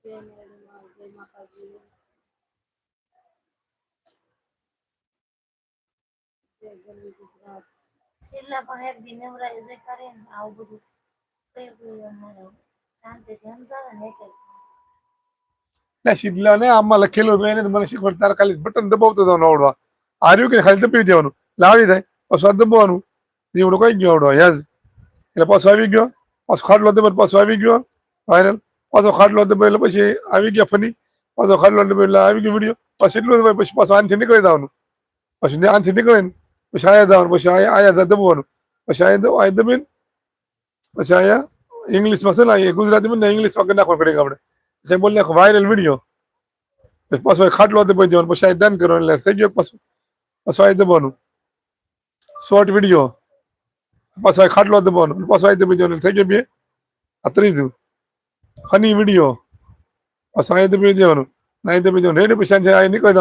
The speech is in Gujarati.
જય મેળીમાં જય માતાજી જય ગરવી ગુજરાત છેલ્લા પણ એક દિન નવરાય જે કરે ને આવું બધું કયું કયું અમારે શાંતિથી સમજાવે ને એક ના શીતલા ને આમાં લખેલું હતું એને મને શીખવાડ તારે ખાલી બટન દબાવતો હતો આવડવા હાર્યું કે ખાલી દબાવી દેવાનું લાવી જાય પાછું દબાવવાનું એવડો કઈ ગયો આવડો યસ એટલે પાછો આવી ગયો પાછો ખાટલો દબાવ પાછો આવી ગયો વાયરલ પાછો ખાટલો દબાવ એટલે પછી આવી ગયા ફની પાછો ખાટલો દબાવ એટલે આવી ગયો વિડીયો પછી એટલું દબાવ પછી પાછું આનથી નીકળી જવાનું પછી આનથી નીકળે ને પછી આયા જવાનું પછી આયા દબાવવાનું પછી આયા દબીને પછી આયા ઇંગ્લિશમાં છે ને ગુજરાતીમાં ને ઇંગ્લિશમાં કરી નાખવાનું ઘડીક આપણે પછી બોલ નાખો વાયરલ વિડીયો પાછો ખાટલો દબાવી દેવાનો પછી આ ડન કરવાનું એટલે થઈ ગયો પાછું પાછો આ દબાવવાનું શોર્ટ વિડીયો પાછો ખાટલો દબાવવાનો પાછો આ દબાવી દેવાનું થઈ ગયો બે આ ત્રીજું ફની વિડીયો પાછો આ દબાવી દેવાનું ના દબાવી દેવાનું રેડી પછી નીકળી જવાનું